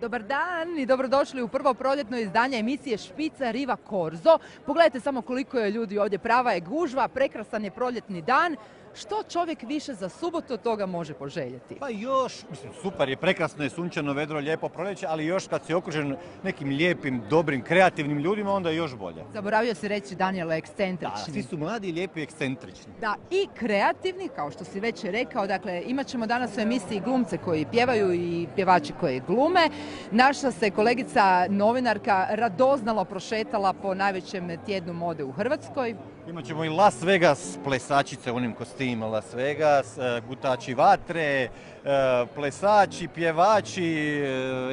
Dobar dan i dobrodošli u prvo proljetno izdanje emisije Špica Riva Korzo. Pogledajte samo koliko je ljudi ovdje, prava je gužva, prekrasan je proljetni dan. Što čovjek više za subotu od toga može poželjeti? Pa još, mislim, super je, prekrasno je, sunčano, vedro, lijepo proljeće, ali još kad si okružen nekim lijepim, dobrim, kreativnim ljudima, onda je još bolje. Zaboravio si reći, Danijele, ekscentrični. Da, svi su mladi, lijepi i ekscentrični. Da, i kreativni, kao što si već rekao, dakle, imat ćemo danas u emisiji glumce koji pjevaju i pjevači koji glume. Naša se kolegica novinarka radoznalo prošetala po najvećem tjednu mode u Hrvatskoj. Imat ćemo i Las Vegas plesačice u onim kostima, Las Vegas, gutači vatre, plesači, pjevači,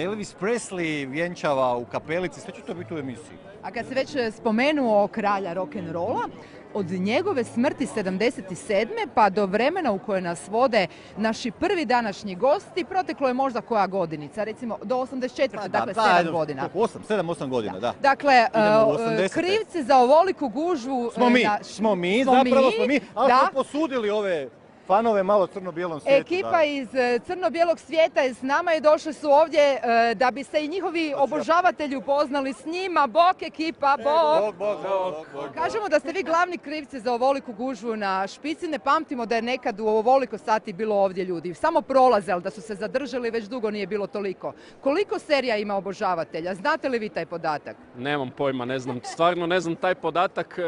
Elvis Presley vjenčava u kapelici, sve će to biti u emisiji. A kad se već spomenuo kralja rock'n'rolla, od njegove smrti 77. pa do vremena u koje nas vode naši prvi današnji gosti, proteklo je možda koja godinica, recimo do 84. Dakle 7 godina. 7-8 godina, da. Dakle, krivci za ovoliku gužvu... Smo mi, ali smo posudili ove fanove malo crno-bijelom svijetu. Ekipa iz crno-bijelog svijeta je s nama i došli su ovdje da bi se i njihovi obožavatelji upoznali s njima. Bok ekipa, bok! Kažemo da ste vi glavni krivci za ovoliku gužvu na Špici. Ne pamtimo da je nekad u ovoliko sati bilo ovdje ljudi. Samo prolaze, ali da su se zadržali već dugo nije bilo toliko. Koliko serija ima obožavatelja? Znate li vi taj podatak? Nemam pojma, ne znam. Stvarno ne znam taj podatak.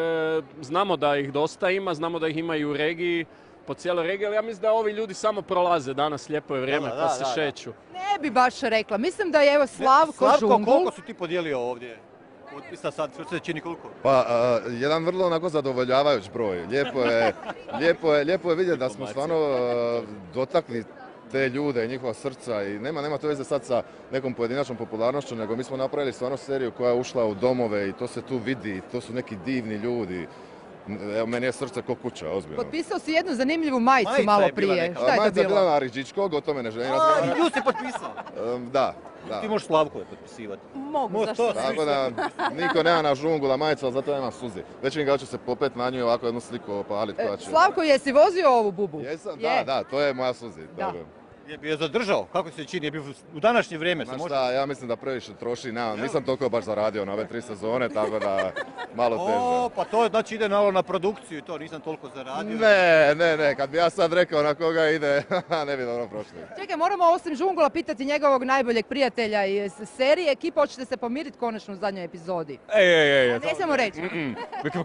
Znamo da ih dosta ima, znamo da ih ima i u regiji. Po cijeloj regiji, ali ja mislim da ovi ljudi samo prolaze danas, lijepo je vrijeme pa se šeću. Ne bi baš rekla, mislim da je evo Slavko Žungul. Koliko si ti podijelio ovdje? Potpisa sad, što se čini koliko? Pa, jedan vrlo onako zadovoljavajuć broj. Lijepo je vidjeti da smo stvarno dotakli te ljude i njihova srca i nema to veze sad sa nekom pojedinačnom popularnošću, nego mi smo napravili stvarno seriju koja je ušla u domove i to se tu vidi, to su neki divni ljudi. Evo, meni je srce ko kuća, ozbiljno. Potpisao si jednu zanimljivu majicu malo prije. Šta je to bilo? Majica je bila na Riđičkog, o tome ne želim razgovarati. I nju si potpisao? Da. Ti možeš Slavkove potpisivati. Mogu, zašto ne? Tako da, niko nema na Žungula majicu, ali zato nema suzi. Već mi ga ću se popet na nju i ovako jednu sliku opalit. Slavko, jesi vozio ovu bubu? Jesam, da, to je moja suzi. Je bi je zadržao? Kako se čini? Je bi u današnje vrijeme se može... ja mislim da previše troši, nisam toliko baš zaradio na ove 3 sezone, tako da malo teže. Pa to znači ide na produkciju i to, nisam toliko zaradio. Ne, kad bi ja sad rekao na koga ide, ne bi dobro prošli. Čekaj, moramo osim Žungula pitati njegovog najboljeg prijatelja iz serije. Ekipa, hoćete se pomiriti konačno u zadnjoj epizodi? Ne smijemo reći.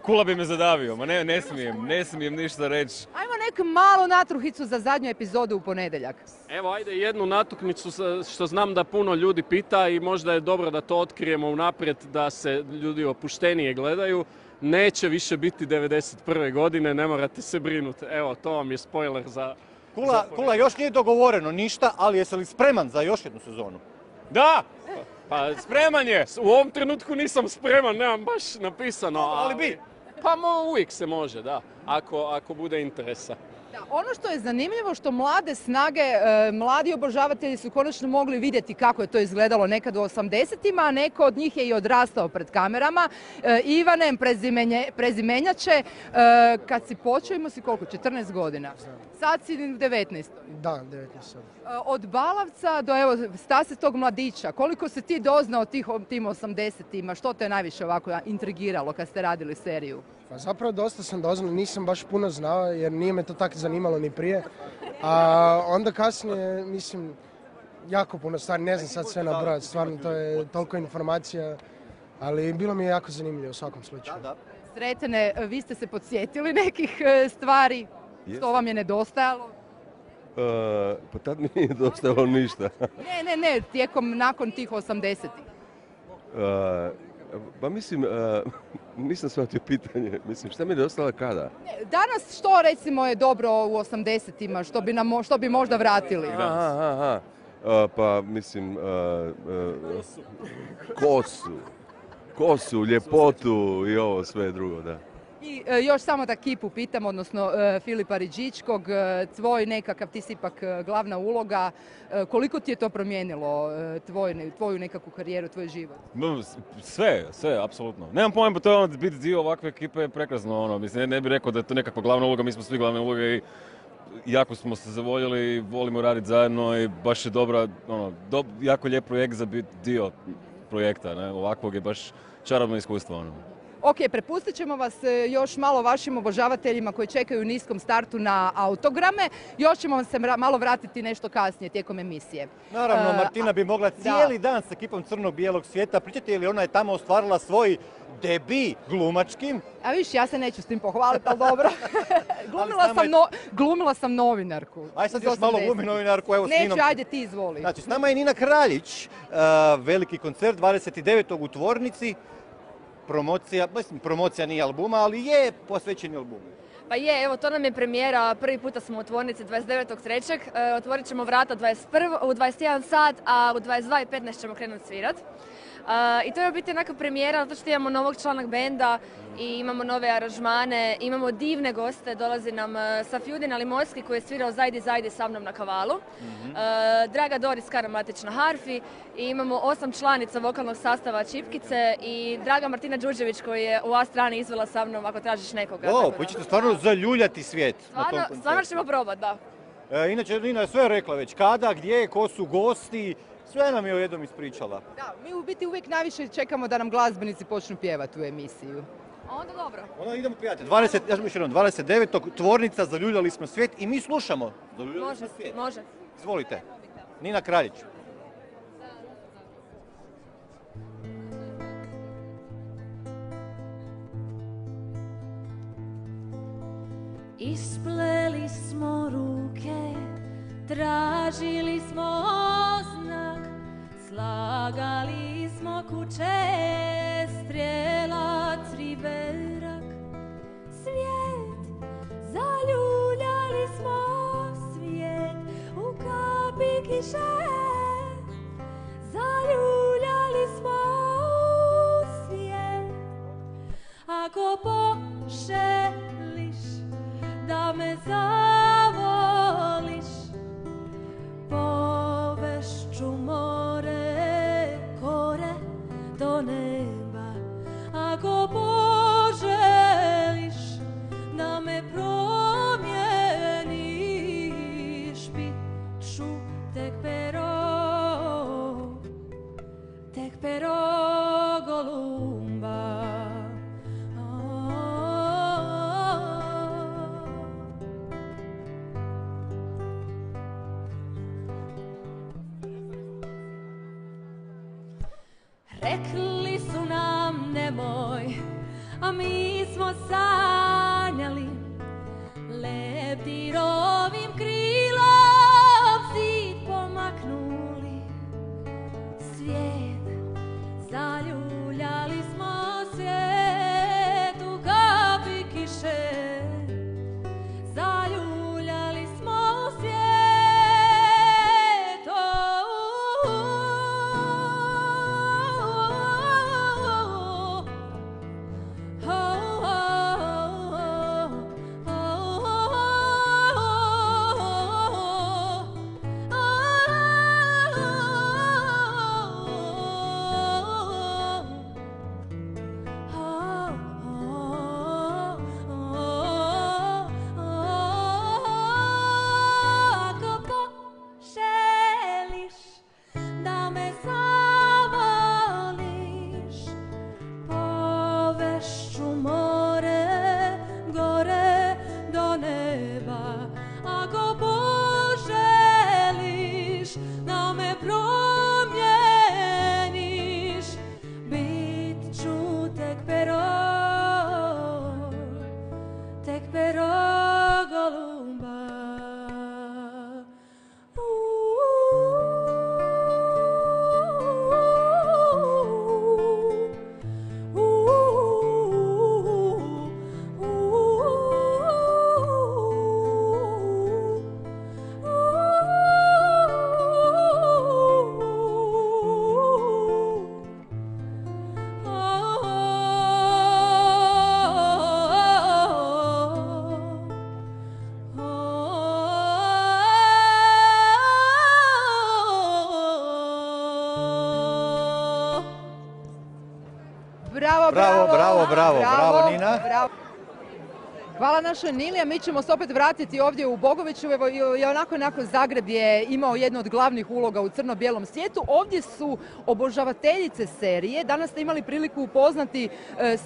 Kula bi me zadavio, ma ne smijem ništa reći. Ajmo neku malu natruhicu za zadnju epizodu u ponedjeljak. Evo, ajde jednu natuknicu što znam da puno ljudi pita i možda je dobro da to otkrijemo unaprijed da se ljudi opuštenije gledaju. Neće više biti 91. godine, ne morate se brinuti. Evo, to vam je spoiler za... Kula, još nije dogovoreno ništa, ali jesi li spreman za još jednu sezonu? Da! Pa spreman je! U ovom trenutku nisam spreman, nemam baš napisano. Ali bi! Pa uvijek se može, da, ako bude interesa. Da, ono što je zanimljivo što mlade snage, mladi obožavatelji su konačno mogli vidjeti kako je to izgledalo nekad u 80-ima, a neko od njih je i odrastao pred kamerama. Ivane, prezimenjače, kad si počeo imao si koliko? 14 godina. Sad si 19. Da, 19. Od Balavca do evo Stase tog mladića, koliko si ti doznao tim 80-ima, što te je najviše ovako intrigiralo kad ste radili seriju? Pa zapravo dosta sam doznao, nisam baš puno znao jer nije me to tako zanimalo ni prije. A onda kasnije, mislim, jako puno stvari, ne znam sad sve nabrojati, stvarno to je toliko informacija, ali bilo mi je jako zanimljivo u svakom slučaju. Sretene, vi ste se podsjetili nekih stvari, što vam je nedostajalo? Pa tad mi nije nedostajalo ništa. Ne, nakon tih 80-ih. Pa mislim, nisam shvatio pitanje. Mislim, šta mi je nedostajalo kada? Danas što recimo je dobro u 80-ima, što bi možda vratili? Pa mislim, kosu, ljepotu i ovo sve drugo, da. I još samo da Kipu pitam, odnosno Filipa Riđičkog, tvoj nekakav, ti si ipak glavna uloga, koliko ti je to promijenilo tvoju nekakvu karijeru, tvoj život? Sve, apsolutno. Nemam pojma, to je ono, biti dio ovakve ekipe je prekrasno, mislim, ne bih rekao da je to nekakva glavna uloga, mi smo svi glavne uloge i jako smo se zavoljeli, volimo raditi zajedno i baš je dobra, jako lijep projekt za biti dio projekta, ne? Ovakvog je baš čarobno iskustvo. Ok, prepustit ćemo vas još malo vašim obožavateljima koji čekaju u niskom startu na autograme. Još ćemo vam se malo vratiti nešto kasnije tijekom emisije. Naravno, Martina bi mogla cijeli dan s ekipom Crnog bijelog svijeta pričati, jer ona je tamo ostvarila svoj debi glumački. A viš, ja se neću s tim pohvaliti, ali dobro. Glumila sam novinarku. Aj sad još malo glumi novinarku, evo s Ninom. Neću, ajde ti izvoli. Znači, s nama je Nina Kraljić, veliki koncert 29. u Tvornici. Promocija nije albuma, ali je posvećen albumu. Pa je, evo to nam je premijera, prvi puta smo u Tvornici 29.3. Otvorit ćemo vrata u 21 sat, a u 22:15 ćemo krenuti svirat. I to je u biti onaka premijera, zato što imamo novog člana benda i imamo nove aranžmane, imamo divne goste, dolazi nam Safjudin Alimorski koji je svirao Zajdi sa mnom na kavalu, Draga Doris Karamatić na harfi i imamo 8 članica vokalnog sastava Čipkice i Draga Martina Đurđević koji je u A strani izvela sa mnom ako tražiš nekoga. Pa ćete stvarno zaljuljati svijet na tom koncertu. Stvarno ćemo probati, da. Inače, Nina je sve rekla već, kada, gdje, ko su gosti. Sve nam je jednom ispričala. Da, mi u biti uvijek najviše čekamo da nam glazbenici počnu pjevati u emisiju. Onda dobro. Onda idemo pjevati. 29. Tvornica, zaljuljali smo svijet i mi slušamo. Zaljuljali smo svijet. Može. Izvolite. Nina Kraljić. Ispleli smo ruke, tražili smo znak, slagali smo kuće, strijelac, riberak. Svijet, zaljuljali smo svijet, u kapi kiše, zaljuljali smo svijet. Ako poželiš da me zavoliš, povešću more, gore do neba. Ako poželiš da me promijeniš, bit ću tek pero golumba. Rekli su nam nemoj, a mi smo sanjali, leptirovim krilom zid pomaknuli. Svijet, zaljuljali smo svijet, u kapi kiše, zaljuljali smo svijet. Bravo Nina. Hvala našoj Nili, a mi ćemo se opet vratiti ovdje u Bogoviću. Evo, i onako Zagreb je imao jednu od glavnih uloga u crno-bijelom svijetu. Ovdje su obožavateljice serije. Danas ste imali priliku upoznati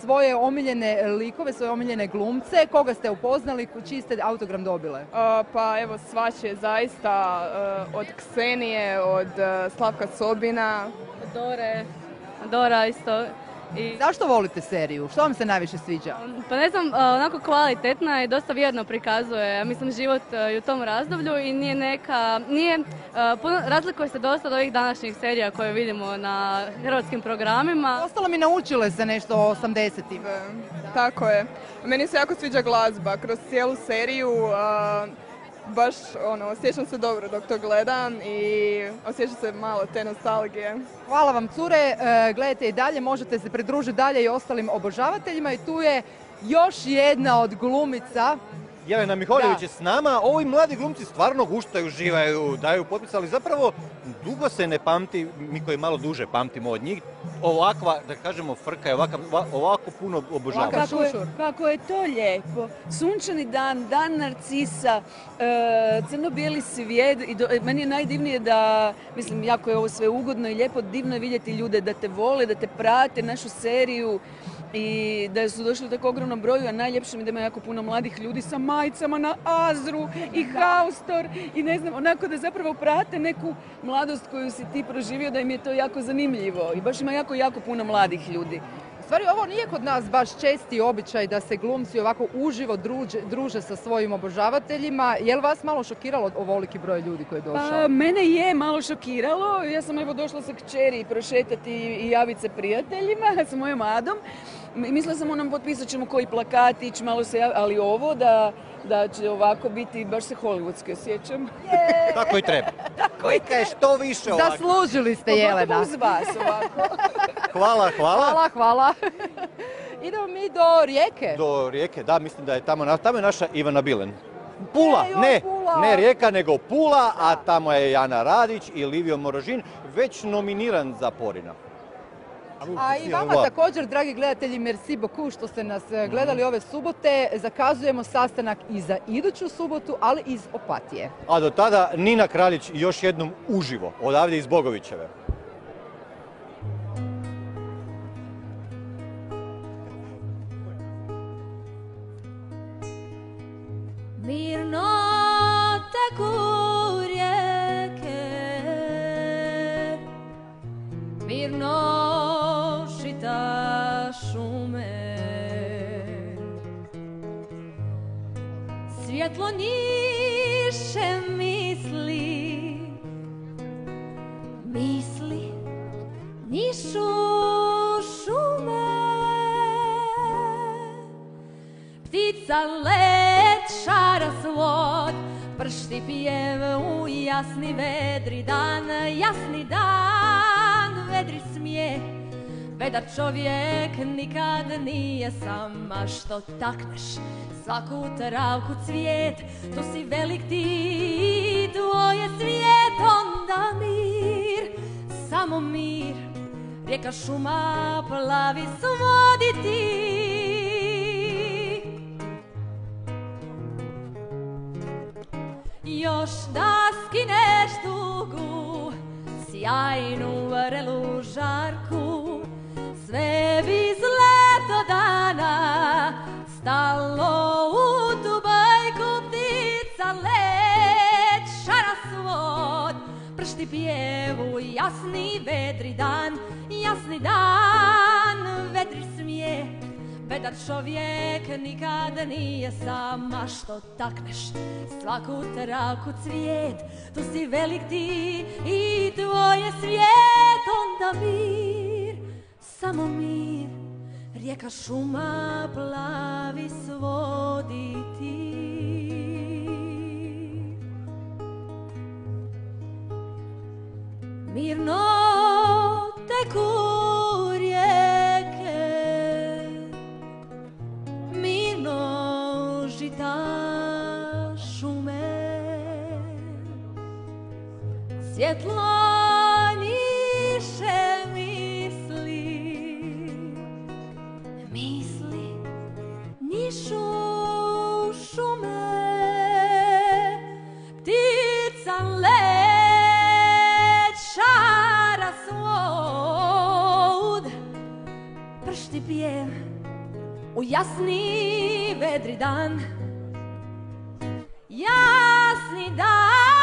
svoje omiljene likove, svoje omiljene glumce. Koga ste upoznali, čiji ste autogram dobile? Pa evo, svačije zaista, od Ksenije, od Slavka Sobina. Dora isto. Zašto volite seriju? Što vam se najviše sviđa? Pa ne znam, onako kvalitetna i dosta vjerno prikazuje, mislim, život i u tom razdoblju i razlikuje se dosta od ovih današnjih serija koje vidimo na hrvatskim programima. Ostalo mi naučile se nešto o 80-im. Tako je. Meni se jako sviđa glazba. Kroz cijelu seriju baš osjećam se dobro dok to gledam i osjećam se malo te nostalgije. Hvala vam, cure. Gledajte i dalje, možete se pridružiti dalje i ostalim obožavateljima i tu je još jedna od glumica. Jelena Miholjević je s nama. Ovi mladi glumci stvarno guštaju, uživaju, daju potpis, ali zapravo dugo se ne pamti, mi koji malo duže pamtimo od njih, ovakva, da kažemo, frka je ovako puno obožavanja. Kako je to lijepo. Sunčani dan, dan narcisa, crno-bijeli svijet. Meni je najdivnije da, mislim, jako je ovo sve ugodno i lijepo, divno je vidjeti ljude da te vole, da te prate, našu seriju. I da su došli u tako ogromnom broju, a najljepše mi da ima jako puno mladih ljudi sa majicama na Azru i Haustor i ne znam, onako da zapravo prate neku mladost koju si ti proživio, da im je to jako zanimljivo i baš ima jako puno mladih ljudi. U stvari, ovo nije kod nas baš česti običaj da se glumci ovako uživo druže sa svojim obožavateljima. Je li vas malo šokiralo ovoliki broj ljudi koji je došao? Pa, mene je malo šokiralo. Ja sam evo došla sa kćeri prošetati i javiti se prijateljima sa mojom Adom. Mislila sam potpisat ćemo koji plakatić, malo se ali ovo da će ovako biti, baš se hollywoodski osjećam. Tako i treba. Što više ovako. Zaslužili ste, Jelena. Uz vas ovako. Hvala. Idemo mi do Rijeke. Do Rijeke, da, mislim da je tamo je naša Ivana Bilen. Pula, Pula. Ne Rijeka, nego Pula, a tamo je Jana Radić i Livio Morožin, već nominiran za Porina. A i vama također, dragi gledatelji, merci beaucoup što ste nas gledali ove subote. Zakazujemo sastanak i za iduću subotu, ali iz Opatije. A do tada Nina Kraljić još jednom uživo, odavde iz Bogovićeve. Mirno teku rijeke, mirno šita šume, svjetlo niše misli nišu šume, ptica let šara svod, pršti pjev u jasni vedri dan, vedri smijeh. Vedar čovjek nikad nije sam, a što takneš svaku travku cvijet, tu si velik ti, tvoj svijet, onda mir, samo mir, rijeka šuma plavi svodi ti. Još da skineš tugu, sjajnu vrelu žarku, sve bi zlato dana stalo u tu bajku, ptica let šara svod, pršti pjevu jasni vedri dan, vedri smijeh. Vedar čovjek nikad nije sam, a što takneš svaku travku cvijet, tu si velik ti i tvoj je svijet, onda mir, samo mir, rijeka šuma plavi svodi ti. Mirno teku rijeke, mirno žita šume, svjetlo niše misli nišu san led šara svud. Pršti pjev u jasni vedri dan. Jasni dan.